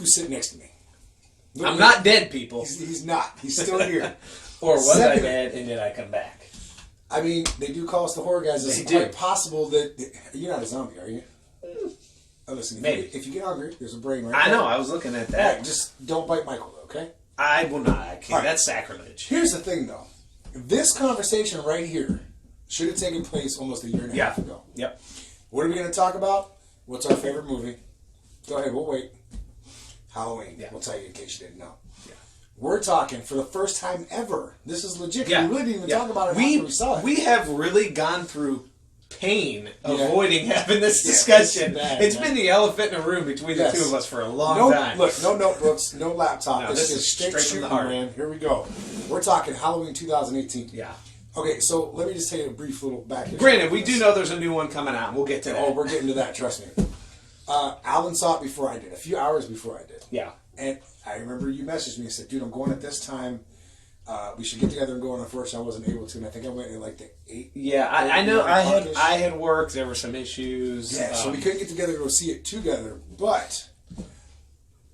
who's sitting next to me. I'm not dead, people. He's not. He's still here. Or was I dead and did I come back? I mean, they do call us the horror guys. It's quite possible that... You're not a zombie, are you? Oh, listen, maybe. If you get hungry, there's a brain right I there. know, I was looking at that. Right, just don't bite Michael, though, okay? I will not. I can't. Right. That's sacrilege. Here's the thing, though. This conversation right here should have taken place almost a year and a half ago. Yep. What are we going to talk about? What's our favorite movie? Go ahead, we'll wait. Halloween. Yeah. We'll tell you in case you didn't know. Yeah. We're talking for the first time ever. This is legit. Yeah. We really didn't even talk about it after we saw it. We have really gone through pain avoiding having this discussion. It's been the elephant in the room between the two of us for a long time. Look, no notebooks, no laptop. No, this is straight from the heart. Man. Here we go. We're talking Halloween 2018. Yeah. Okay, so let me just tell you a brief little back history. Granted, we do know there's a new one coming out. We'll get to that. Oh, we're getting to that, trust me. Alan saw it before I did, a few hours before I did. Yeah. And I remember you messaged me and said, dude, I'm going at this time. We should get together and go. And unfortunately, I wasn't able to. And I think I went at like the 8. Yeah, I know. I had work. There were some issues. Yeah, so we couldn't get together to go see it together. But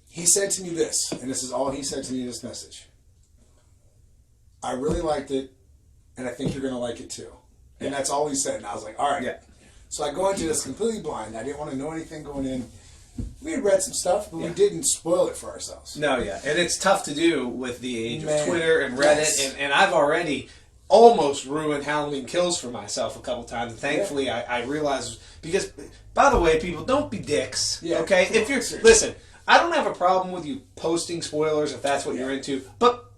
he said to me this, and this is all he said to me in this message. I really liked it, and I think you're going to like it too. And that's all he said. And I was like, all right. Yeah. So I go into this completely blind. I didn't want to know anything going in. We had read some stuff, but we didn't spoil it for ourselves. No, yeah. And it's tough to do with the age of Twitter and Reddit. Yes. And I've already almost ruined Halloween Kills for myself a couple times. And thankfully, I realized... Because, by the way, people, don't be dicks. Yeah, okay? If you're... Listen, I don't have a problem with you posting spoilers if that's what you're into. But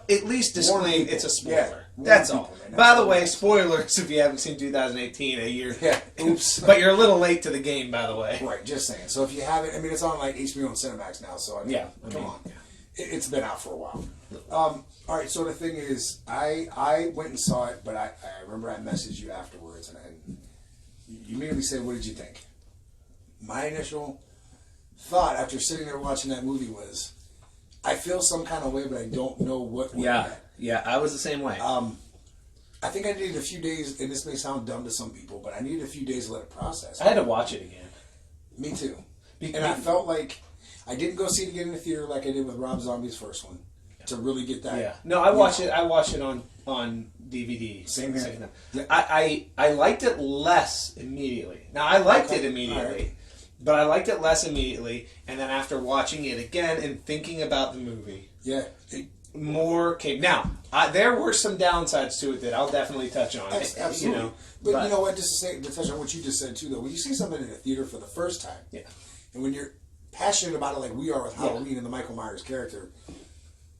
at least disclaim it's a spoiler. Yeah. That's all. By the way, spoilers if you haven't seen 2018 a year. Yeah. Oops. But you're a little late to the game, by the way. Right, just saying. So if you haven't, I mean, it's on like HBO and Cinemax now, so I mean, come on. It's been out for a while. All right, so the thing is, I went and saw it, but I remember I messaged you afterwards, and you immediately said, what did you think? My initial thought after sitting there watching that movie was, I feel some kind of way, but I don't know what way yet. Yeah, I was the same way. I think I needed a few days, and this may sound dumb to some people, but I needed a few days to let it process. I had to watch it again. Me too. And I felt like I didn't go see it again in the theater like I did with Rob Zombie's first one to really get that. Yeah. No, I watched it. I watched it on DVD. Same here. Yeah. I liked it less immediately. Now I liked it immediately, but I liked it less immediately, and then after watching it again and thinking about the movie, more came. Now there were some downsides to it that I'll definitely touch on. Absolutely. You know, but you know what? Just to touch on what you just said too, though, when you see something in a theater for the first time, and when you're passionate about it like we are with Halloween and the Michael Myers character,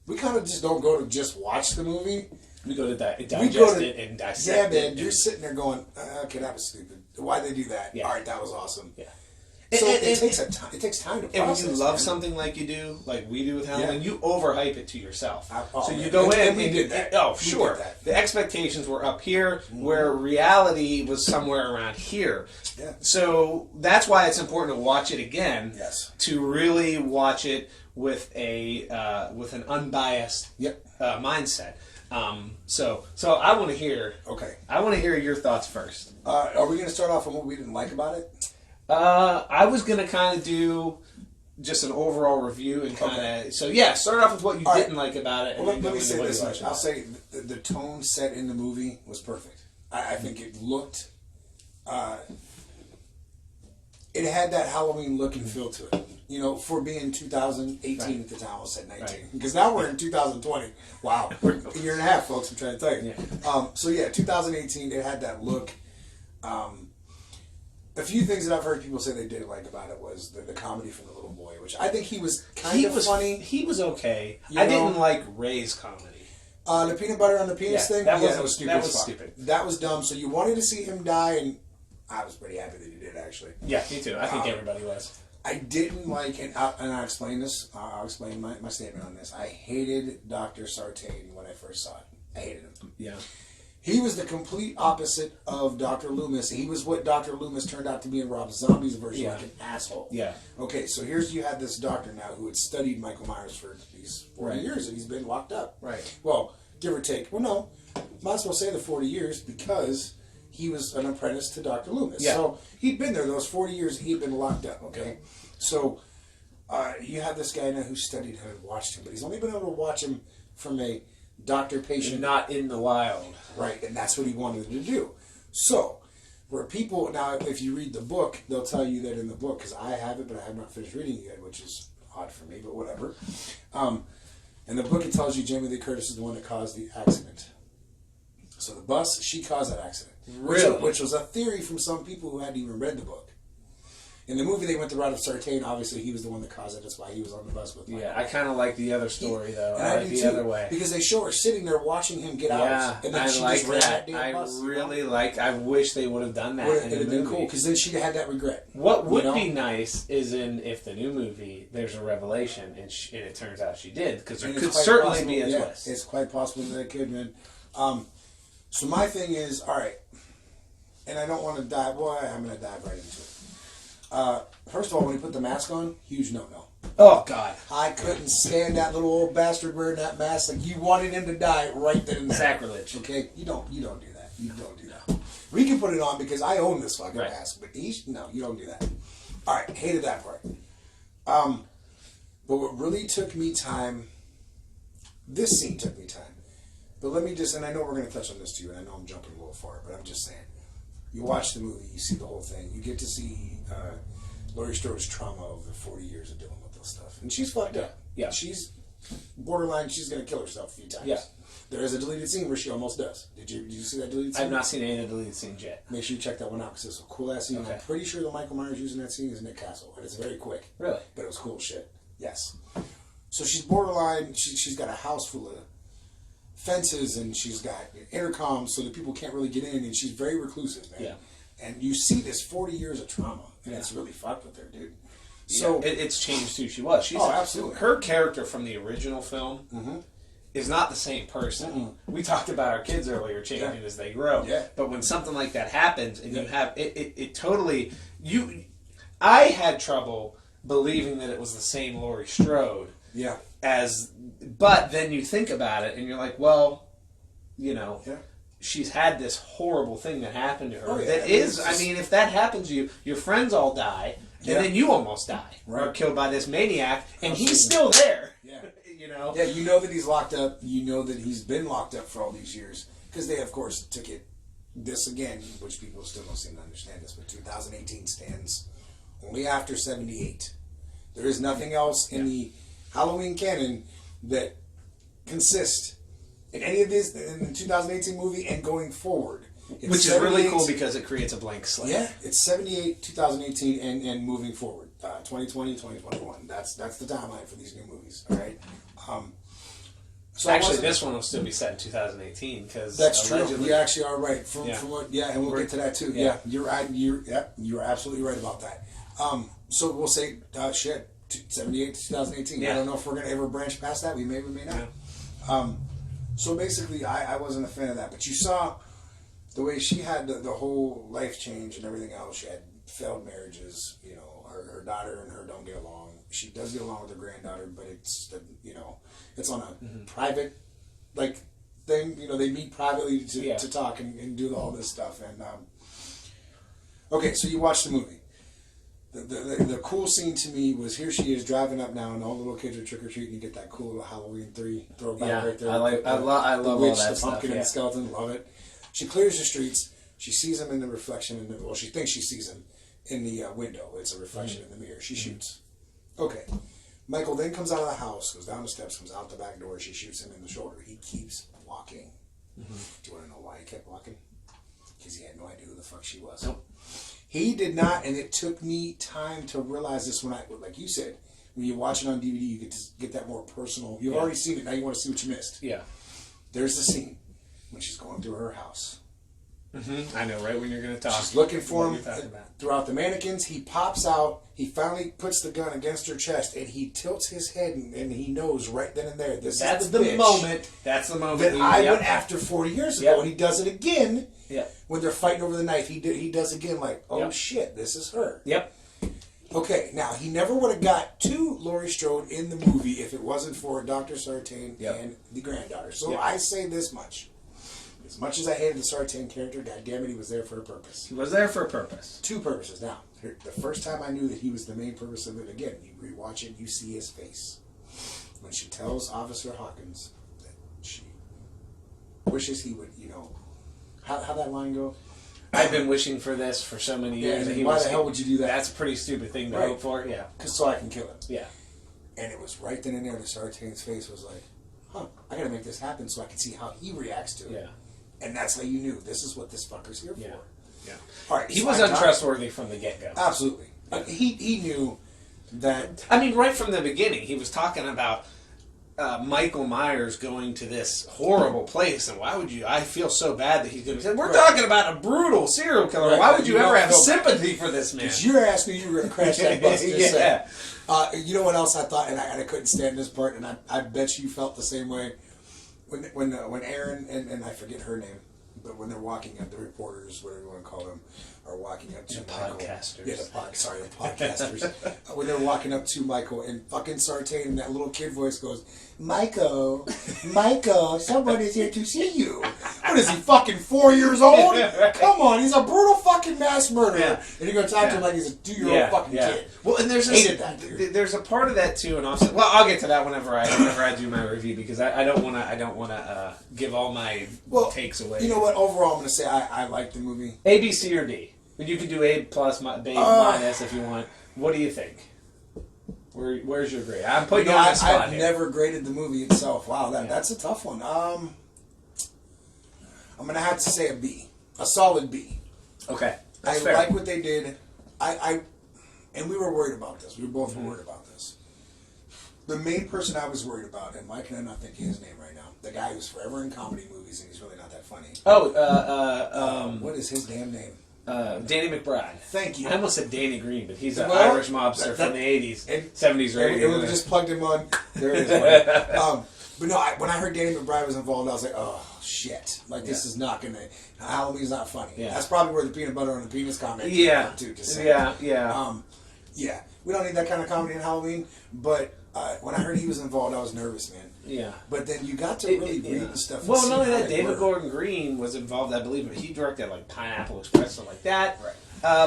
we kind of just don't go to just watch the movie. We go to digest it and dissect it. Yeah, man. You're sitting there going, okay, that was stupid. Why'd they do that? Yeah. All right, that was awesome. Yeah. So it takes time to process. And when you love something like you do, like we do with Halloween, you overhype it to yourself. So you man. go in and we did that. Sure. The expectations were up here, where reality was somewhere around here. Yeah. So that's why it's important to watch it again. Yes. To really watch it with an unbiased mindset. So I want to hear. Okay. I want to hear your thoughts first. Are we going to start off on what we didn't like about it? I was going to kind of do just an overall review and kind of... So, start off with what you didn't like about it. Well, let me say this much. I'll say the tone set in the movie was perfect. I think it looked... it had that Halloween look and feel to it. You know, for being 2018 at the time, I said 19. Right. Because now we're in 2020. Wow. A year and a half, folks, I'm trying to tell you. Yeah. 2018, it had that look. A few things that I've heard people say they didn't like about it was the comedy from the little boy, which I think he was kind of funny. He was okay. I didn't like Ray's comedy. The peanut butter on the penis thing? That was stupid. That was stupid. That was dumb. So you wanted to see him die, and I was pretty happy that he did, actually. Yeah, me too. I think everybody was. I didn't like, and I'll explain this. I'll explain my statement on this. I hated Dr. Sartain when I first saw it. I hated him. Yeah. He was the complete opposite of Dr. Loomis. He was what Dr. Loomis turned out to be in Rob Zombie's version, like an asshole. Yeah. Okay, so you have this doctor now who had studied Michael Myers for these 40 years, and he's been locked up. Right. Well, give or take. Well, no, might as well say the 40 years because he was an apprentice to Dr. Loomis. Yeah. So he'd been there those 40 years. He'd been locked up. Okay. So You have this guy now who studied him and watched him, but he's only been able to watch him from a doctor-patient... Not in the wild. Right, and that's what he wanted to do. So, where people... Now, if you read the book, they'll tell you that in the book, because I have it, but I have not finished reading it yet, which is odd for me, but whatever. In the book, it tells you Jamie Lee Curtis is the one that caused the accident. So the bus, she caused that accident. Really? Which was a theory from some people who hadn't even read the book. In the movie, they went the route of Sartain. Obviously, he was the one that caused it. That's why he was on the bus with Michael. Yeah, I kind of like the other story, though. And I like do the too, other way. because they show her sitting there watching him get out. And then she like just ran that damn I bus. really like. I wish they would have done that. It would have been cool, because then she'd have had that regret. What would be nice is if the new movie there's a revelation and it turns out she did, because there could certainly be a twist. It's quite possible that it could, man. So my thing is, all right, and I don't want to dive. Boy, I'm going to dive right into it. First of all, when he put the mask on, huge no-no. Oh, God. I couldn't stand that little old bastard wearing that mask. Like, you wanted him to die right then and there. Sacrilege. Okay? You don't do that. You don't do that. We can put it on because I own this fucking mask, but no, you don't do that. All right, hated that part. But what really took me time, this scene took me time. But let me just, and I know we're going to touch on this too, and I know I'm jumping a little far, but I'm just saying. You watch the movie, you see the whole thing, you get to see Laurie Strode's trauma of the 40 years of dealing with this stuff. And she's fucked up. Yeah. She's borderline, she's going to kill herself a few times. Yeah. There is a deleted scene where she almost does. Did you see that deleted scene? I've not seen any of the deleted scenes yet. Make sure you check that one out because it's a cool ass scene. Okay. I'm pretty sure the Michael Myers using that scene is Nick Castle, and it's very quick. Really? But it was cool shit. Yes. So she's borderline. She's got a house full of fences, and she's got intercoms so that people can't really get in, and she's very reclusive, man. Yeah. And you see this 40 years of trauma, and it's really fucked with her, dude. So it's changed who she was. Absolutely. Her character from the original film is not the same person. Mm-hmm. We talked about our kids earlier changing as they grow. Yeah. But when something like that happens, and you have it totally I had trouble believing that it was the same Laurie Strode. Yeah. But then you think about it, and you're like, well, she's had this horrible thing that happened to her. Oh, yeah. That is, I mean, if that happens to you, your friends all die, and then you almost die, or killed by this maniac, and he's still there. Yeah. Yeah, you know that he's locked up. You know that he's been locked up for all these years. Because they, of course, took this again, which people still don't seem to understand this, but 2018 stands only after 78. There is nothing else in the Halloween canon that consists in any of this in the 2018 movie and going forward. Which is really cool because it creates a blank slate. Yeah, it's 78, 2018, and moving forward. 2020, 2021. That's the timeline for these new movies. All right. So actually, this one will still be set in 2018 because that's true. You actually are right. From what, and we'll get to that too. Yeah, you're right. You're absolutely right about that. So we'll say 78 to 2018. Yeah. I don't know if we're gonna ever branch past that. We may not. Yeah. So basically, I wasn't a fan of that. But you saw the way she had the whole life change and everything else. She had failed marriages. Her daughter and her don't get along. She does get along with her granddaughter, but it's it's on a private thing. They meet privately to talk and do all this stuff. And okay, so you watch the movie. The cool scene to me was here she is driving up now, and all the little kids are trick or treating. You get that cool Halloween 3 throwback right there. I love the witch, all that the pumpkin, and the skeleton. Love it. She clears the streets. She sees him in the reflection. She thinks she sees him in the window. It's a reflection in the mirror. She shoots. Okay. Michael then comes out of the house, goes down the steps, comes out the back door. She shoots him in the shoulder. He keeps walking. Do you want to know why he kept walking? Because he had no idea who the fuck she was. Nope. He did not, and it took me time to realize this like you said, when you watch it on DVD, you get that more personal. You've already seen it, now you want to see what you missed. Yeah. There's the scene when she's going through her house. I know, right when you're going to talk. She's looking for him throughout the mannequins. He pops out. He finally puts the gun against her chest, and he tilts his head, and he knows right then and there. That's the moment. That's the moment that I went after 40 years ago, and he does it again. When they're fighting over the knife, he does again. Like, oh shit, this is her. Okay, now he never would have got to Laurie Strode in the movie if it wasn't for Dr. Sartain and the granddaughter. So I say this much. As much as I hated the Sartain character, goddammit, he was there for a purpose. He was there for a purpose. Two purposes. Now, The first time I knew that he was the main purpose of it, again, you rewatch it, you see his face. When she tells Officer Hawkins that she wishes he would, how that line go? I've been wishing for this for so many years. And why the hell would you do that? That's a pretty stupid thing to hope for. Yeah, so I can kill him. Yeah. And it was right then and there that Sartain's face was like, huh, I gotta make this happen so I can see how he reacts to it. Yeah. And that's how you knew this is what this fucker's here for. Yeah. All right. He was untrustworthy from the get-go. Absolutely. He knew that. I mean, right from the beginning, he was talking about Michael Myers going to this horrible place, and why would you? I feel so bad that he's going to say, we're talking about a brutal serial killer. Right. Why would you ever have sympathy for this man? Because your ass knew you were going to crash that bus. You know what else I thought, and I couldn't stand this part, and I bet you felt the same way when Aaron and I forget her name, but when they're walking up, the reporters, whatever you want to call them, are walking up to Michael. Podcasters. Yeah, the podcasters. When they're walking up to Michael, and fucking Sartain in that little kid voice goes, Michael, somebody's here to see you. What is he, fucking 4 years old? Come on, he's a brutal fucking mass murderer. Yeah. And you're going to talk to him like he's a 2-year-old fucking kid. Well, and there's there's a part of that too, and also, well, I'll get to that whenever I do my review, because I don't want to give all my takes away. You know what? Overall, I'm going to say I like the movie. A, B, C, or D. But you could do A plus, B minus if you want. What do you think? Where's your grade? I'm putting you on the spot here. I've never graded the movie itself. Wow, that's a tough one. I'm going to have to say a B. A solid B. Okay. I like what they did. And we were worried about this. We were both worried about this. The main person I was worried about, and Mike and I'm not thinking his name right now, the guy who's forever in comedy movies and he's really not that funny. What is his damn name? Danny McBride. Thank you. I almost said Danny Green, but he's an Irish mobster from the 80s, 70s radio. And we just plugged him on. There it is. But no, when I heard Danny McBride was involved, I was like, oh, shit. Like, this is not going to... Halloween's not funny. Yeah. That's probably where the peanut butter on the penis comment came from, too. Yeah. We don't need that kind of comedy in Halloween, but when I heard he was involved, I was nervous, man. Yeah. But then you got to really read the stuff. Well, not only that, David Gordon Green was involved, I believe, but he directed like Pineapple Express, stuff like that. Right.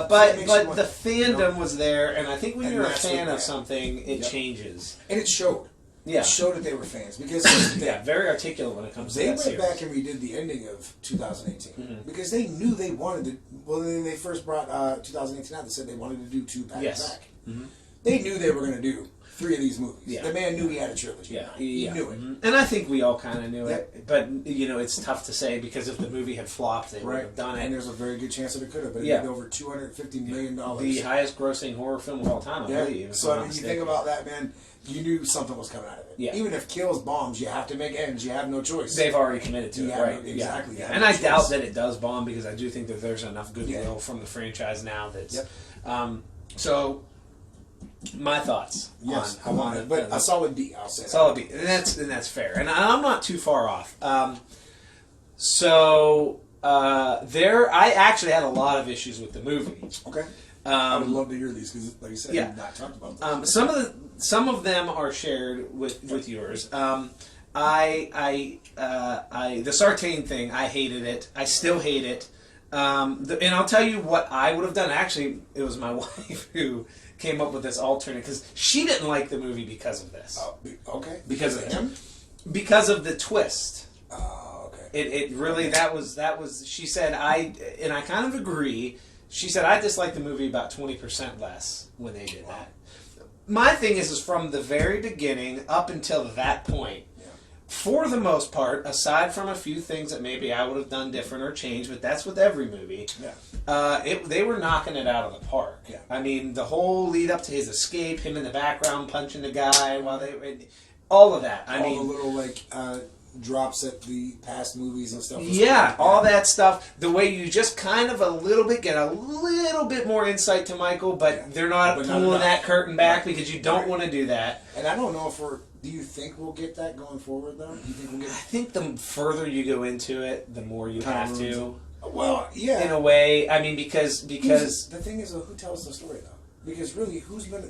But the fandom was there, and I think when you're a fan of something, it changes. And it showed. Yeah. It showed that they were fans. Because very articulate when it comes to that series. They went back and redid the ending of 2018 because they knew they wanted to. Well, when they first brought 2018 out, they said they wanted to do 2 back to back. They knew they were going to do 3 of these movies. Yeah. The man knew he had a trilogy. Yeah. He knew it. And I think we all kind of knew it. But, it's tough to say because if the movie had flopped, they would have done it. And there's a very good chance that it could have. But it made over $250 million. The highest grossing horror film of all time, I believe. So, I mean, you think about that, man. You knew something was coming out of it. Yeah. Even if kills bombs, you have to make ends. You have no choice. They've already committed to it, right? Exactly. Yeah. And I doubt that it does bomb because I do think that there's enough goodwill from the franchise now that's... Yep. So... My thoughts on it, but a solid B, I'll say. Solid B, and that's fair, and I'm not too far off. I actually had a lot of issues with the movie. Okay, I would love to hear these because, like you said, you've not talked about them. Some of them are shared with yours. The Sartain thing, I hated it. I still hate it. And I'll tell you what I would have done. Actually, it was my wife who came up with this alternate because she didn't like the movie because of this. Okay. Because of him? Because of the twist. Oh, okay. It really that was she said I kind of agree. She said I disliked the movie about 20% less when they did that. My thing is from the very beginning up until that point. For the most part, aside from a few things that maybe I would have done different or changed, but that's with every movie, they were knocking it out of the park. Yeah. I mean, the whole lead up to his escape, him in the background punching the guy while all of that. All the little, drops at the past movies and stuff. All that stuff. The way you just kind of get a little bit more insight to Michael, but they're not pulling that curtain back because you don't want to do that. And I don't know if do you think we'll get that going forward, though? Do you think we'll get? I think the further you go into it, the more you have to. Well, yeah. In a way, I mean, because the thing is, who tells the story though? Because really,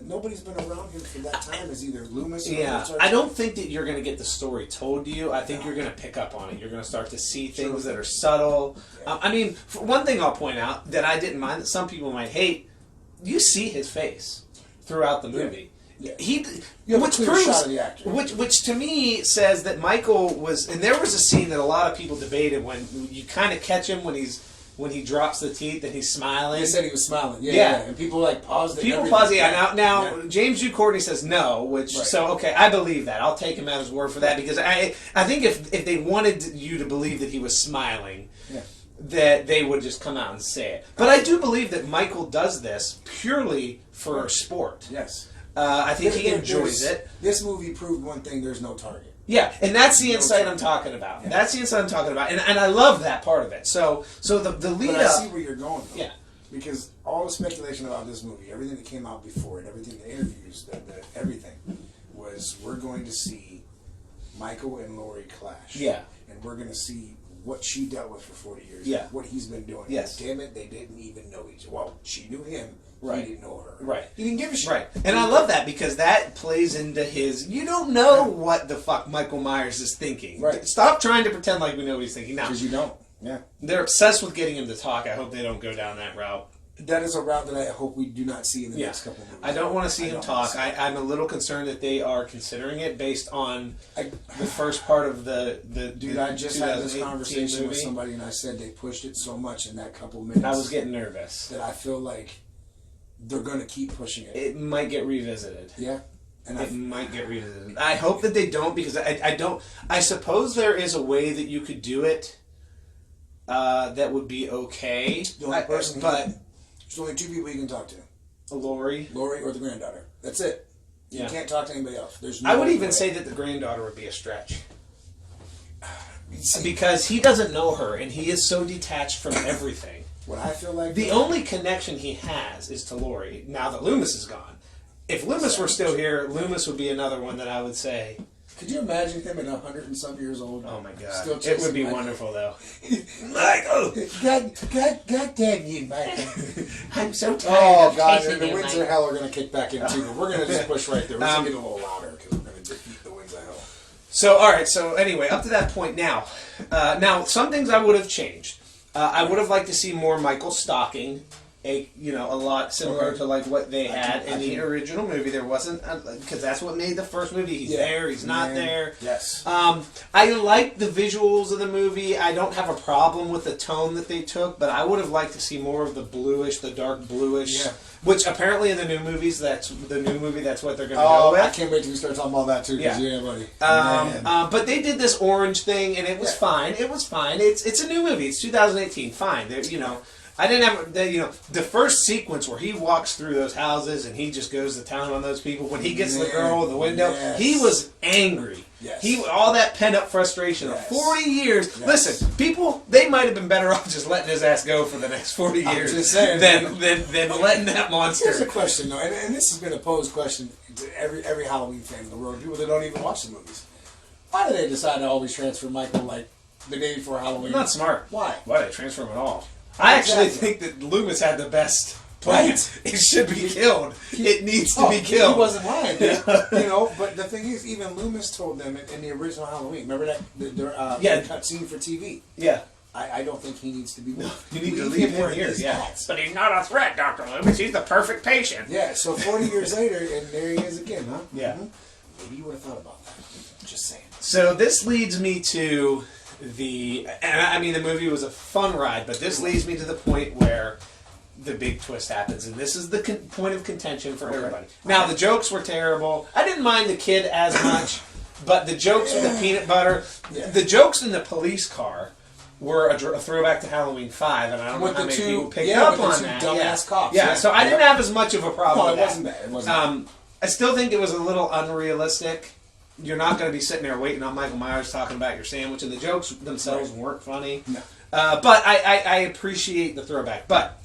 nobody's been around here for that time. Is either Loomis or I don't think that you're going to get the story told to you. I think you're going to pick up on it. You're going to start to see things that are subtle. Yeah. I mean, for one thing I'll point out that I didn't mind that some people might hate. you see his face throughout the movie. Yeah. Which proves, which to me says that Michael was, and there was a scene that a lot of people debated when you kind of catch him when he drops the teeth and he's smiling. They said he was smiling. Yeah. And people paused it. People pause it. Yeah. Now James Jude Courtney says no, which so okay, I believe that. I'll take him at his word for that because I think if they wanted you to believe that he was smiling, that they would just come out and say it. But I do believe that Michael does this purely for sport. Yes. I think he enjoys it. This movie proved one thing: there's no target. Yeah, and that's the insight I'm talking about. Yeah. That's the insight I'm talking about, and I love that part of it. So the lead but up. I see where you're going, though. Yeah. Because all the speculation about this movie, everything that came out before it, everything, the interviews, everything, was we're going to see Michael and Laurie clash. Yeah. And we're going to see what she dealt with for 40 years. Yeah. What he's been doing. Yes. Damn it, they didn't even know each other. Well, she knew him. Right. He didn't know her. Right. He didn't give a shit. Right. And I love that because that plays into his, you don't know what the fuck Michael Myers is thinking. Right. Stop trying to pretend like we know what he's thinking. Now, because you don't. Yeah. They're obsessed with getting him to talk. I hope they don't go down that route. That is a route that I hope we do not see in the next couple of movies. I don't want to see him talk. I'm a little concerned that they are considering it based on the first part of the Dude, I just had this conversation movie with somebody and I said they pushed it so much in that couple minutes. I was getting nervous. That I feel like they're going to keep pushing it. It might get revisited. Yeah. And it might get revisited. I hope that they don't because I don't. I suppose there is a way that you could do it that would be okay. The only person, there's only two people you can talk to: Laurie or the granddaughter. That's it. You can't talk to anybody else. There's no I would even say that the granddaughter would be a stretch. Because he doesn't know her and he is so detached from everything. What I feel like the only connection he has is to Laurie. Now that Loomis is gone, if Loomis were still here, Loomis would be another one that I would say. Could you imagine him at 100 and some years old? Oh my God! It would be wonderful though. Michael, God damn you, Michael! I'm so tired. Oh God! And the winds of hell are going to kick back in too. But we're going to just push right there. We're going to get a little louder because we're going to defeat the winds of hell. So all right. So anyway, up to that point now. Some things I would have changed. I would have liked to see more Michael stalking, a lot similar to like what they had in the original movie. There wasn't because that's what made the first movie. He's there, he's not there. Yes. I like the visuals of the movie. I don't have a problem with the tone that they took, but I would have liked to see more of the dark bluish. Yeah. Which apparently in the new movies, that's what they're going to go with. I can't wait till we start talking about that too. Yeah, buddy. But they did this orange thing, and it was fine. It was fine. It's a new movie. It's 2018. Fine. I didn't have the first sequence where he walks through those houses and he just goes to town on those people. When he gets the girl in the window, he was angry. Yes. All that pent up frustration of 40 years. Yes. Listen, people, they might have been better off just letting his ass go for the next 40 years than letting that monster. Here's a question though, and this has been a posed question to every Halloween fan in the world, people that don't even watch the movies. Why did they decide to always transfer Michael like the day before Halloween? Not smart. Why? Why did they transfer him at all? I actually think that Loomis had the best plan. Right. It should be killed. It needs to be killed. He wasn't lying, but the thing is, even Loomis told them in the original Halloween. Remember that the cut scene for TV? Yeah. I don't think he needs to be moved. You need to leave him here. Yeah. But he's not a threat, Dr. Loomis. He's the perfect patient. Yeah. So 40 years later, and there he is again, huh? Yeah. Mm-hmm. Maybe you would have thought about that. Just saying. So this leads me to. The movie was a fun ride, but this leads me to the point where the big twist happens, and this is the point of contention for everybody. Now, the jokes were terrible. I didn't mind the kid as much, but the jokes with the peanut butter, the jokes in the police car were a throwback to Halloween 5, and I don't know how many people picked up on that. Dumbass cops. Yeah, so I didn't have as much of a problem with that. It wasn't bad. It wasn't I still think it was a little unrealistic. You're not going to be sitting there waiting on Michael Myers talking about your sandwich, and the jokes themselves weren't funny. No. But I appreciate the throwback. But,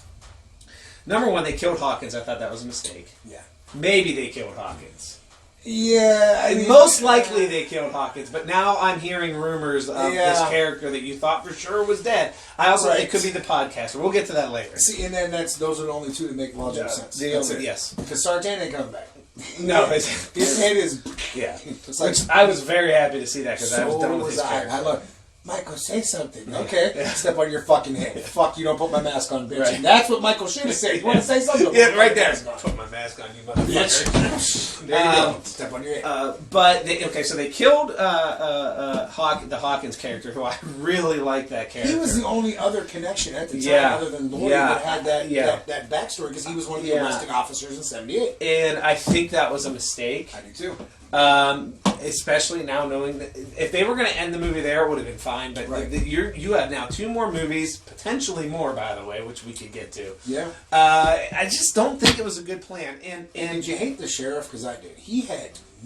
number one, they killed Hawkins. I thought that was a mistake. Yeah. Maybe they killed Hawkins. Yeah. Most likely they killed Hawkins, but now I'm hearing rumors of this character that you thought for sure was dead. I also think it could be the podcaster. We'll get to that later. See, and then those are the only two that make logical sense. Yes. Because Sartain ain't coming back. No, his head is Which I was very happy to see that because I was done with his character. Look, Michael, say something. Okay. Step on your fucking head. Fuck, you don't put my mask on, bitch. Right. And that's what Michael should have said. You want to say something? Yeah, right there. Put my mask on, you motherfucker. Bitch. There you go. Step on your head. But, so they killed the Hawkins character, who I really like that character. He was the only other connection at the time, other than Laurie, that had that backstory, because he was one of the arresting officers in 78. And I think that was a mistake. I do too. Especially now knowing that if they were going to end the movie there, it would have been fine. But you have now 2 more movies, potentially more, by the way, which we could get to. Yeah. I just don't think it was a good plan. And did you hate the sheriff? Because I did. He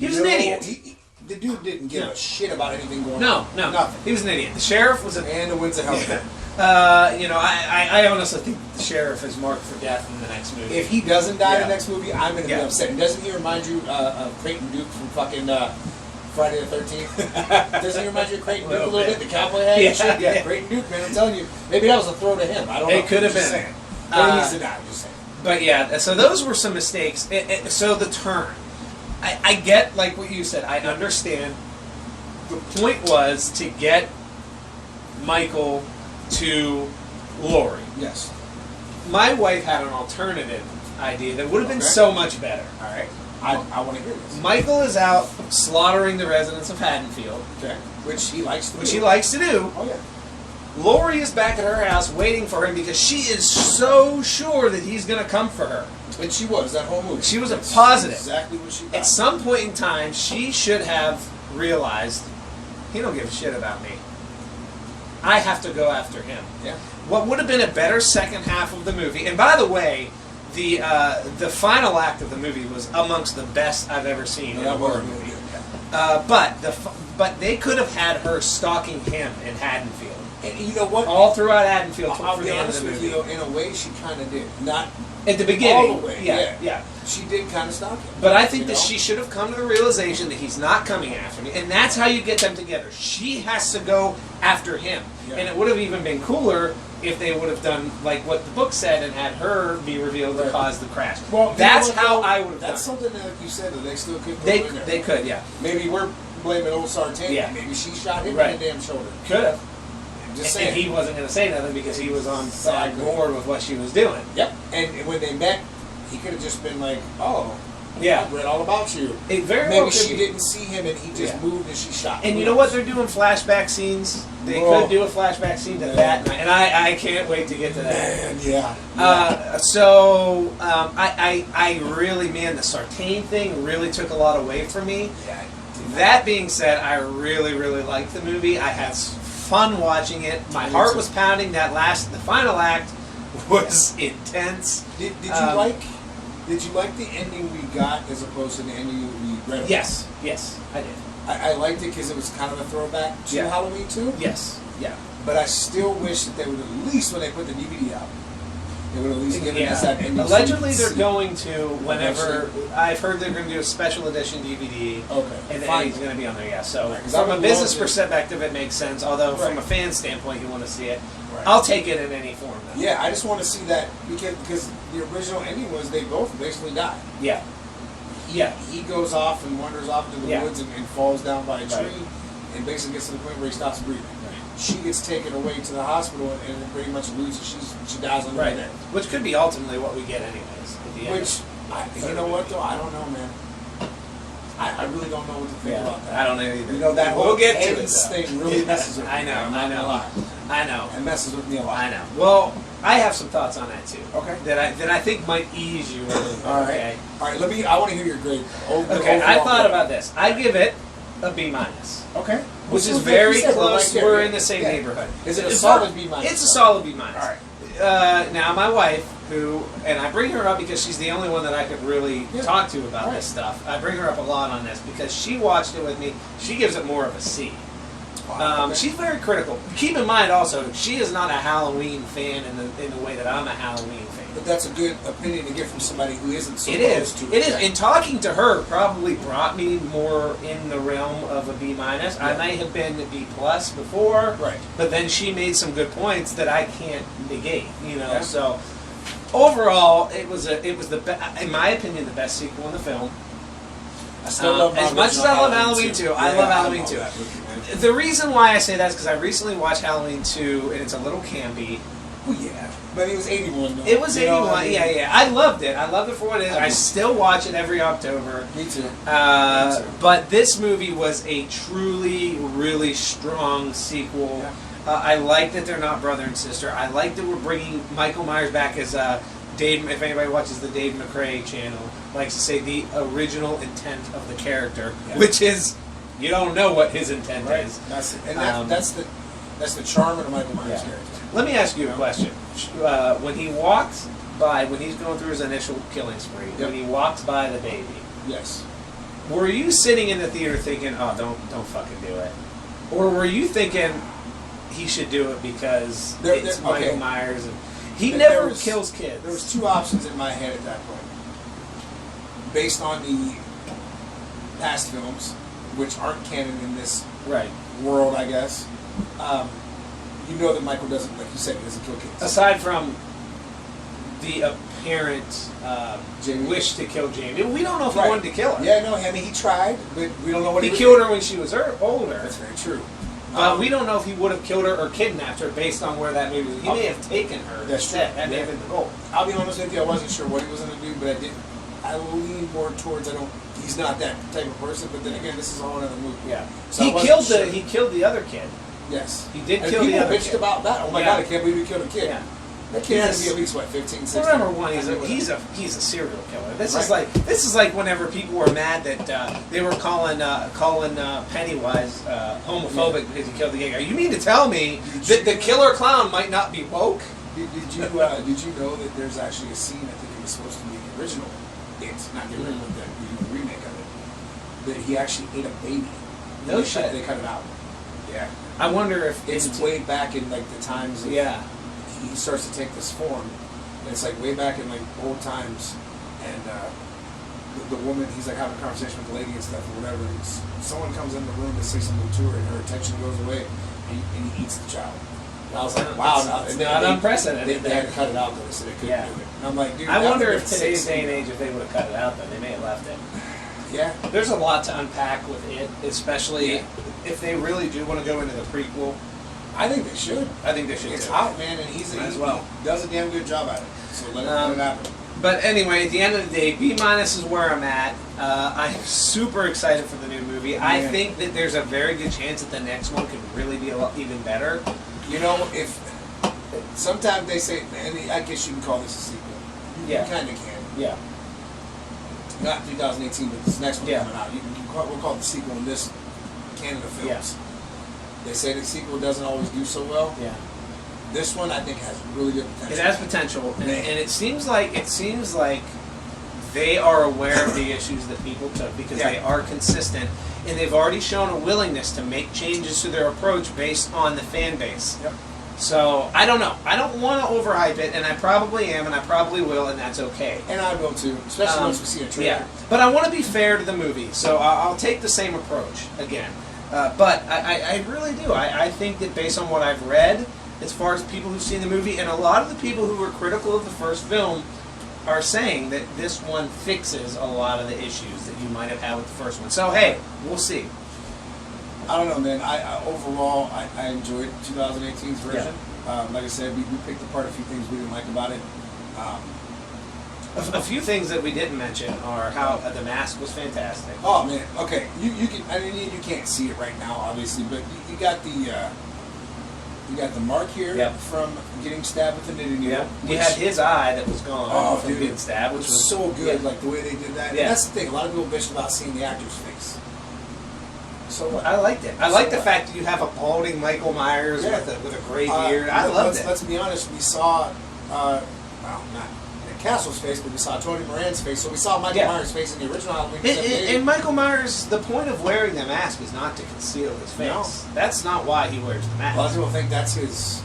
was an idiot. The dude didn't give a shit about anything going on. No, nothing. He was an idiot. The sheriff was and the winds of hell. I honestly think the sheriff is marked for death in the next movie. If he doesn't die in the next movie, I'm going to be upset. And doesn't he remind you of Creighton Duke from fucking Friday the 13th? Doesn't he remind you of Creighton Duke a little bit? The cowboy hat and shit? Yeah, Creighton Duke, man. I'm telling you. Maybe that was a throw to him. I don't know. It could have been. Saying. But he needs to die. I'm just saying. But yeah, so those were some mistakes. So the turn. I get, like what you said. I understand. The point was to get Michael to Laurie. Yes. My wife had an alternative idea that would have been so much better. All right. I want to hear this. Michael is out slaughtering the residents of Haddonfield. Okay. Which he likes to do. Oh, yeah. Laurie is back at her house waiting for him because she is so sure that he's going to come for her. And she was, that whole movie. She was a positive. Exactly what she thought. At some point in time, she should have realized, he don't give a shit about me. I have to go after him. Yeah. What would have been a better second half of the movie, and by the way, the final act of the movie was amongst the best I've ever seen in a horror movie. But they could have had her stalking him in Haddonfield. And you know what? All throughout Haddonfield I'll for be the end of honest the with movie. you, though, in a way she kind of did. Not at the beginning. All the way. Yeah. She did kind of stalk him. But I think that she should have come to the realization that he's not coming after me. And that's how you get them together. She has to go after him. Yeah. And it would have even been cooler if they would have done like what the book said and had her be revealed to cause the crash. Well, that's how I would have done it. That's something that, like you said, that they still could put in there. They could, yeah. Maybe we're blaming old Sartain. Yeah. Maybe she shot him in the damn shoulder. Could have. Just saying. And he wasn't going to say nothing because he was on board with what she was doing. Yep. And when they met, he could have just been like, oh, yeah, I read all about you. It very well Maybe she didn't see him and he just moved and she shot him. And you know what? They're doing flashback scenes. They could do a flashback scene to that night. And I can't wait to get to that. Man, yeah. I really, man, the Sartain thing really took a lot away from me. Yeah. That being said, I really, really liked the movie. I had fun watching it. My heart was pounding. The final act was intense. Did you like the ending we got as opposed to the ending we read? Yes, I did. I liked it because it was kind of a throwback to Halloween 2. Yes, yeah. But I still wish that they would at least, when they put the DVD out, they would at least give us that ending. Allegedly, they're going to, whenever, I've heard they're going to do a special edition DVD. Okay. And the ending's going to be on there, So from a business perspective, it makes sense. Although from a fan standpoint, you want to see it. Right. I'll take it in any form, though. Yeah, I just want to see that because the original ending was they both basically die. Yeah. He goes off and wanders off into the woods and falls down by a tree and basically gets to the point where he stops breathing. Right. She gets taken away to the hospital and pretty much loses. She dies on the way there. Which could be ultimately what we get anyways. At the end. You know what though? I don't know, man. I really don't know what to think about that. I don't know either. You know, that whole get to it, thing really messes with me. I know. It messes with me a lot. I know. Well, I have some thoughts on that too. Okay. That I think might ease you a little bit. All right. All right. I want to hear your grade. Okay. I thought about this. I give it a B minus. Okay. Which is very close. We're in the same neighborhood. Is it a solid B minus? It's a solid B minus. All right. Now my wife, and I bring her up because she's the only one that I could really talk to about this stuff. I bring her up a lot on this because she watched it with me. She gives it more of a C. Wow, She's very critical. Keep in mind also, she is not a Halloween fan in the way that I'm a Halloween fan. But that's a good opinion to get from somebody who isn't supposed to. It is. And talking to her probably brought me more in the realm of a B minus. I may have been a B plus before, but then she made some good points that I can't negate. So overall, it was in my opinion, the best sequel in the film. I still love as much as I love Halloween 2. I love Halloween 2. man. The reason why I say that is because I recently watched Halloween 2, and it's a little campy. Well, yeah, but it was 81. Though. It was 81. I mean? Yeah. I loved it. I loved it for what it is. I still watch it every October. Me too. But this movie was a truly, really strong sequel. Yeah. I like that they're not brother and sister. I like that we're bringing Michael Myers back as Dave. If anybody watches the Dave McRae channel, likes to say the original intent of the character, which is you don't know what his intent is. That's it. And that's the charm of the Michael Myers character. Let me ask you a question. When he walks by, when he's going through his initial killing spree, when he walks by the baby, yes, were you sitting in the theater thinking, "Oh, don't fucking do it," or were you thinking he should do it because it's Michael Myers and he never kills kids? There was two options in my head at that point, based on the past films, which aren't canon in this world, I guess. You know that Michael doesn't, like you said, he doesn't kill kids. Aside from the apparent wish to kill Jamie, we don't know if he wanted to kill her. Yeah, no, I mean he tried, but we don't know what he killed her when she was older. That's very true. We don't know if he would have killed her or kidnapped her based on where that movie was. He may have taken her. That's true. That may have been the goal. I'll be honest with you, I wasn't sure what he was going to do, but I lean more towards he's not that type of person. But then again, this is all another movie. Yeah. So he killed the other kid. Yes. He did kill the other kid. People bitched about that. Oh my God, I can't believe he killed a kid. Yeah. That kid has to be at least 15, 16. Remember one, he's a serial killer. This is like whenever people were mad that they were calling Pennywise homophobic because he killed the gay guy. You mean to tell me that the killer clown might not be woke? Did you know that there's actually a scene, I think it was supposed to be the original, not the original, the remake of it, that he actually ate a baby. No shit. They cut it out. Yeah. I wonder if it's way back in like the times of, he starts to take this form, and it's like way back in like old times, and the woman, he's like having a conversation with the lady and stuff or whatever, and someone comes in the room to say something to her, and her attention goes away, and he eats the child. And I was like, wow, it's not unprecedented. They had to cut it out though, so they couldn't do it. And I'm like, dude, I wonder if today's day and age, if they would have cut it out, then they may have left it. Yeah. There's a lot to unpack with it, especially if they really do want to go into the prequel. I think they should. I think they should. It's out, man, and he does a damn good job at it. So let it happen. But anyway, at the end of the day, B- is where I'm at. I'm super excited for the new movie. Yeah. I think that there's a very good chance that the next one could really be even better. You know, if sometimes they say, and I guess you can call this a sequel. You kind of can. Yeah. Not 2018, but this next one coming out. We'll call it the sequel in this canon of films. Yeah. They say the sequel doesn't always do so well. Yeah. This one, I think, has really good potential. It has potential, and it seems like they are aware of the issues that people took because they are consistent, and they've already shown a willingness to make changes to their approach based on the fan base. Yep. So I don't know. I don't want to overhype it, and I probably am, and I probably will, and that's okay. And I will too, especially once we see a trailer. Yeah. But I want to be fair to the movie, so I'll take the same approach again. But I really do. I think that based on what I've read, as far as people who've seen the movie, and a lot of the people who were critical of the first film are saying that this one fixes a lot of the issues that you might have had with the first one. So, hey, we'll see. I don't know, man. Overall, I enjoyed 2018's version. Yeah. Like I said, we picked apart a few things we didn't like about it. A few things that we didn't mention are how the mask was fantastic. Oh man, okay. You can. I mean, you can't see it right now, obviously, but you got the mark here from getting stabbed with a knitting needle. Yeah. You had his eye that was gone from getting stabbed, which was so good. Like the way they did that. Yeah. And that's the thing. A lot of people bitch about seeing the actor's face. So what? I liked it. I like the fact that you have a balding Michael Myers with a gray beard. I loved it. Let's be honest. We saw, not Castle's face, but we saw Tony Moran's face. So we saw Michael Myers' face in the original Halloween. And Michael Myers, the point of wearing the mask is not to conceal his face. No. That's not why he wears the mask. A lot of people think that's his.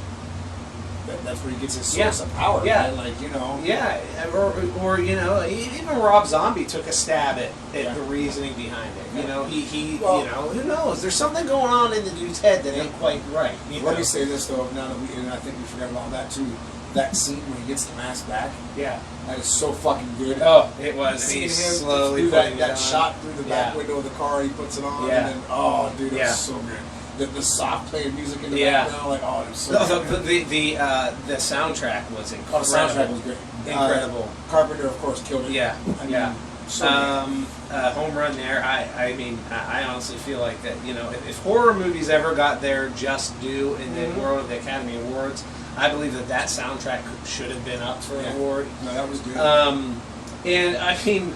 That's where he gets his source of power. Yeah, man. Like Yeah, or even Rob Zombie took a stab at the reasoning behind it. You know, who knows? There's something going on in the dude's head that ain't quite right. Let me say this though. Now that and I think we forgot about that too. That scene when he gets the mask back. Yeah. That is so fucking good. Oh, it was. Seeing him slowly do that shot through the back window of the car, he puts it on, and then dude, it was so good. the soft playing music in the Yeah. background. Like, oh, it was so the soundtrack was incredible. Oh, the soundtrack was great. Incredible. Carpenter, of course, killed it. Yeah, I mean, yeah. So Home run there. I mean, I honestly feel like that. You know, if horror movies ever got their just due in the world of the Academy Awards, I believe that soundtrack should have been up for an award. No, that was good. And I mean,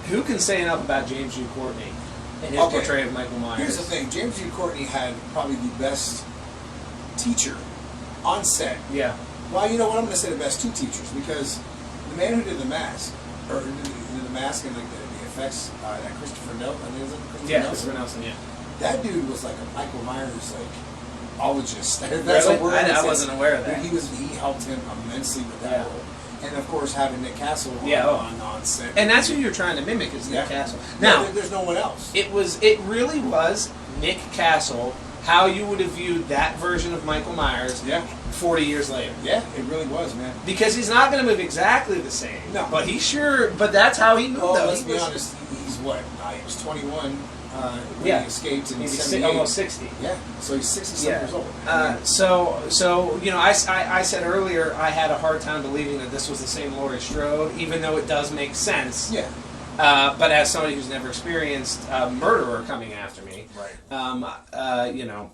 who can say enough about James G. Courtney and his portrayal of Michael Myers? Here's the thing: James G. Courtney had probably the best teacher on set. Yeah. Well, you know what? I'm going to say the best two teachers because the man who did the mask, or did the mask and like the effects, that Christopher Nelson. I think Christopher Nelson. Yeah. That dude was like a Michael Myers ologist. That's really? a word. I wasn't aware of that. He helped him immensely with that role. And of course, having Nick Castle on set. And that's who you're trying to mimic is Nick Castle. Now, there's no one else. It really was Nick Castle. How you would have viewed that version of Michael Myers 40 years later. Yeah, it really was, man. Because he's not going to move exactly the same. No. But but that's how he moved, though. Well, let's be honest, he's what? He was 21 when he escaped in he's 78. almost 60. Yeah, so he's 67 years old. So you know, I said earlier I had a hard time believing that this was the same Laurie Strode, even though it does make sense. Yeah. But as somebody who's never experienced a murderer coming after me, right? You know,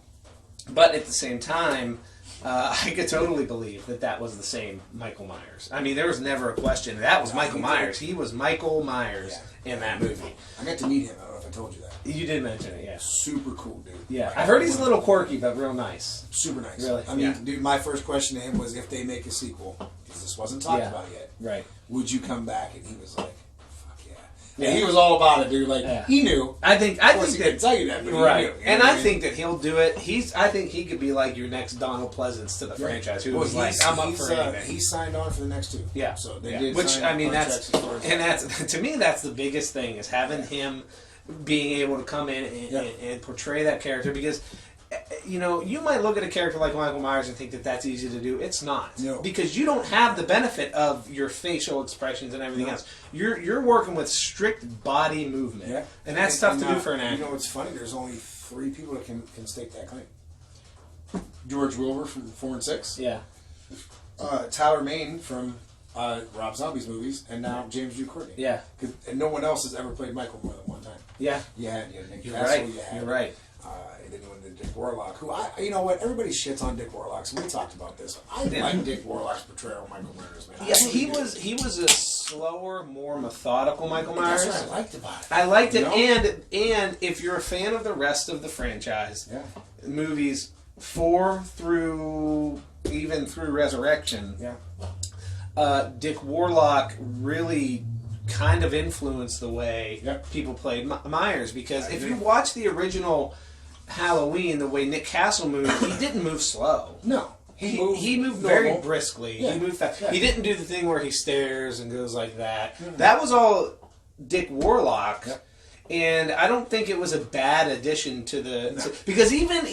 but at the same time, I could totally believe that was the same Michael Myers. I mean, there was never a question. That was Michael Myers. He was Michael Myers in that movie. I got to meet him. I don't know if I told you that. You did mention it, yeah. Super cool, dude. Yeah, I heard he's a little quirky, but real nice. Super nice. Really? I mean, dude, my first question to him was if they make a sequel, because this wasn't talked about yet. Right. Would you come back? And he was like, yeah, he was all about it, dude. Like he knew. I think he couldn't tell you that, but right. He knew. And I think that he'll do it. I think he could be like your next Donald Pleasance to the franchise, who was like, I'm up for anything. He signed on for the next two. Yeah. So they did. Which sign I mean, that's to me that's the biggest thing is having him being able to come in and portray that character because. You know, you might look at a character like Michael Myers and think that that's easy to do. It's not. No. Because you don't have the benefit of your facial expressions and everything else. You're working with strict body movement. Yeah. And that's tough to do for an actor. You know what's funny? There's only 3 people that can stake that claim. George Wilbur from 4 and 6. Yeah. Tyler Mane from Rob Zombie's movies, and now James G. Courtney. Yeah. And no one else has ever played Michael more than one time. Yeah. You had Nick You're Castle. right. You had, You're right. And then when Dick Warlock, who you know what, everybody shits on Dick Warlock, so we talked about this. I like Dick Warlock's portrayal of Michael Myers, man. Yeah, he was a slower, more methodical Michael Myers. That's what I liked about it. I liked it, and if you're a fan of the rest of the franchise, movies 4 through even through Resurrection, Dick Warlock really kind of influenced the way people played Myers because if you watch the original Halloween, the way Nick Castle moved, he didn't move slow. No. He moved very briskly. Yeah. He moved fast. Yeah. He didn't do the thing where he stares and goes like that. Mm-hmm. That was all Dick Warlock. Yep. And I don't think it was a bad addition to the... because even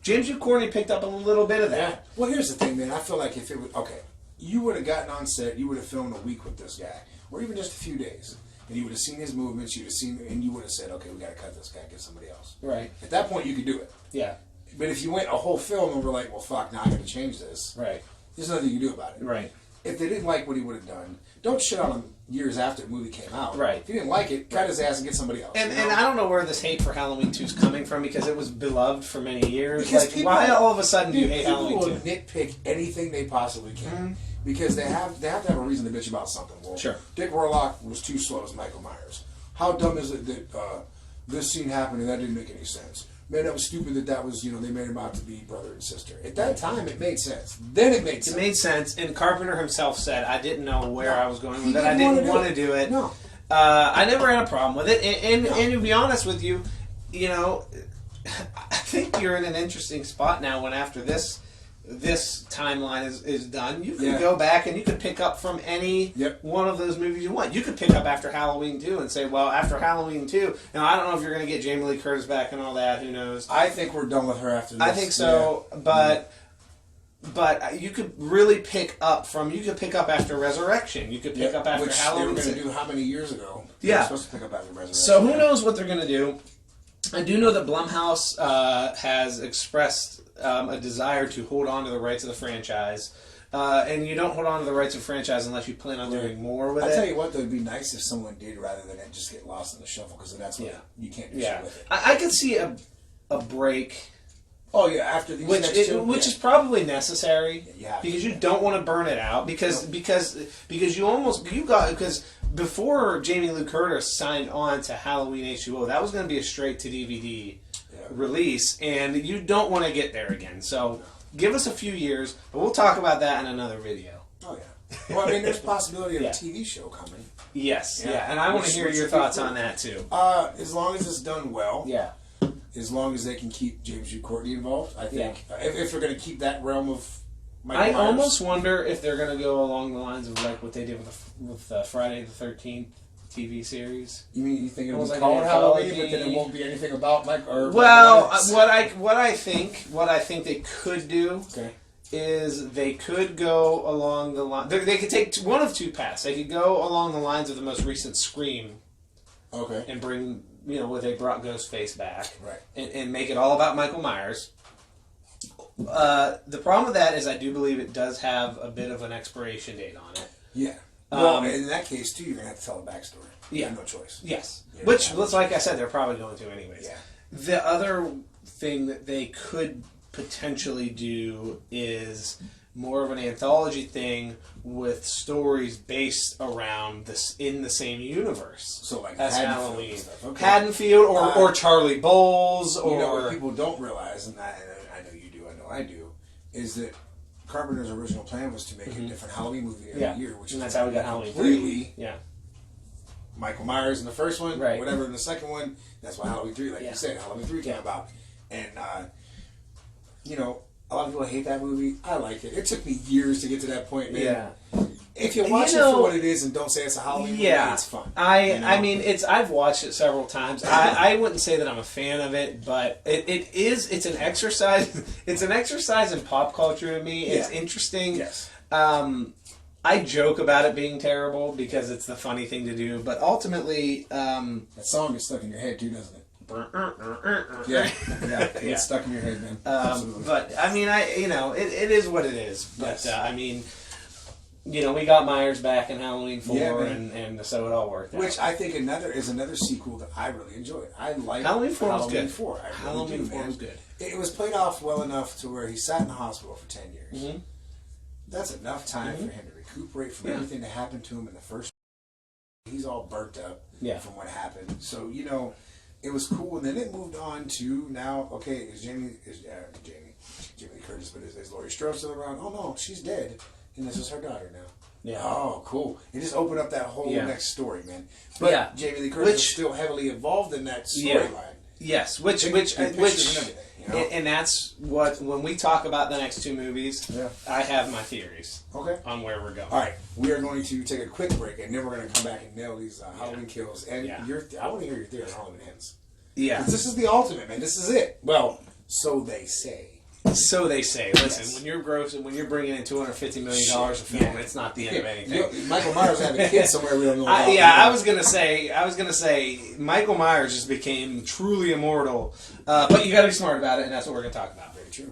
James G. Courtney picked up a little bit of that. Yeah. Well, here's the thing, man. I feel like if it was... Okay, you would have gotten on set, you would have filmed a week with this guy, or even just a few days. And you would have seen his movements, you would have seen, and you would have said, okay, we got to cut this guy, get somebody else. Right. At that point, you could do it. Yeah. But if you went a whole film and were like, well, fuck, now I got to change this. Right. There's nothing you can do about it. Right. If they didn't like what he would have done, don't shit on him years after the movie came out. Right. If he didn't like it, cut his ass and get somebody else. And I don't know where this hate for Halloween 2 is coming from because it was beloved for many years. Because like, why all of a sudden do you hate people Halloween 2? will nitpick anything they possibly can because they have to have a reason to bitch about something. Well, sure. Dick Warlock was too slow as Michael Myers. How dumb is it that this scene happened and that didn't make any sense? Man, that was stupid that was, they made him out to be brother and sister. At that time, it made sense. Then it made sense. It made sense, and Carpenter himself said, I didn't know where I was going with it. I didn't want to do it. No. I never had a problem with it. And to be honest with you, I think you're in an interesting spot now when after this timeline is done, you can go back and you can pick up from any one of those movies you want. You could pick up after Halloween 2 and say, well, after Halloween 2, now I don't know if you're going to get Jamie Lee Curtis back and all that, who knows. I think we're done with her after this. I think so, but you could really pick up after Resurrection. You could pick up after Halloween. They were going to do how many years ago? Yeah. They were supposed to pick up after Resurrection. So who knows what they're going to do. I do know that Blumhouse has expressed a desire to hold on to the rights of the franchise. And you don't hold on to the rights of franchise unless you plan on doing more with it. I'll tell you what, though, it'd be nice if someone did rather than it just get lost in the shuffle, because that's what you can't do shit with it. I could see a break. Oh yeah, after these which next two, which is probably necessary because you to. don't want to burn it out because before Jamie Lee Curtis signed on to Halloween H2O, that was going to be a straight to DVD release, and you don't want to get there again. So give us a few years, but we'll talk about that in another video. Oh yeah. Well, I mean, there's a possibility of a TV show coming. Yes, and I want to hear your thoughts on that too. As long as it's done well. Yeah. As long as they can keep James G. Courtney involved, I think. If they're going to keep that realm of Michael Myers. Almost wonder if they're going to go along the lines of like what they did with Friday the 13th TV series. You think it'll be called Halloween, but then it won't be anything about Michael? Well, what I think they could do is they could go along the line. They could take one of two paths. They could go along the lines of the most recent Scream. Okay. And bring, where they brought Ghostface back. Right. And make it all about Michael Myers. The problem with that is I do believe it does have a bit of an expiration date on it. Yeah. Well, in that case, too, you're going to have to tell a backstory. You have no choice. Yes. Which, like I said, they're probably going to anyways. Yeah. The other thing that they could potentially do is more of an anthology thing with stories based around this in the same universe. So like as Haddonfield Halloween, okay. Haddonfield, or Charlie Bowles, or what people don't realize, and I know you do, I know I do, is that Carpenter's original plan was to make a different Halloween movie every year, which and that's how we got Halloween 3. Yeah. Michael Myers in the first one, right. whatever in the second one. That's why Halloween 3, like you said, Halloween 3 came about, and a lot of people hate that movie. I like it. It took me years to get to that point, man. Yeah. If you watch it for what it is and don't say it's a Halloween movie, it's fun. I mean, I've watched it several times. I wouldn't say that I'm a fan of it, but it's an exercise. It's an exercise in pop culture to me. It's interesting. Yes. I joke about it being terrible because it's the funny thing to do, but ultimately, that song gets stuck in your head too, doesn't it? Yeah, it's stuck in your head, man. But I mean, it is what it is. But I mean, we got Myers back in Halloween 4, and so it all worked out. Which I think is another sequel that I really enjoyed. I like Halloween 4 was good. Halloween 4 was good. It was played off well enough to where he sat in the hospital for 10 years. Mm-hmm. That's enough time for him to recuperate from everything that happened to him in the first. He's all burnt up from what happened. So it was cool, and then it moved on to now. Okay, is Jamie Lee Curtis, but is Laurie Strode still around? Oh no, she's dead, and this is her daughter now. Yeah. Oh, cool. It just opened up that whole next story, man. But Jamie Lee Curtis is still heavily involved in that storyline. Yes, which and that's what, when we talk about the next two movies, I have my theories on where we're going. All right, we are going to take a quick break, and then we're going to come back and nail these Halloween kills. And I want to hear your theory on Halloween Ends. Yeah. Because this is the ultimate, man. This is it. Well, so they say. So they say. Listen, when you're bringing in $250 million of film, it's not the end of anything. Michael Myers had a kid somewhere we don't know about. I was gonna say Michael Myers just became truly immortal. But you got to be smart about it, and that's what we're gonna talk about. Very true.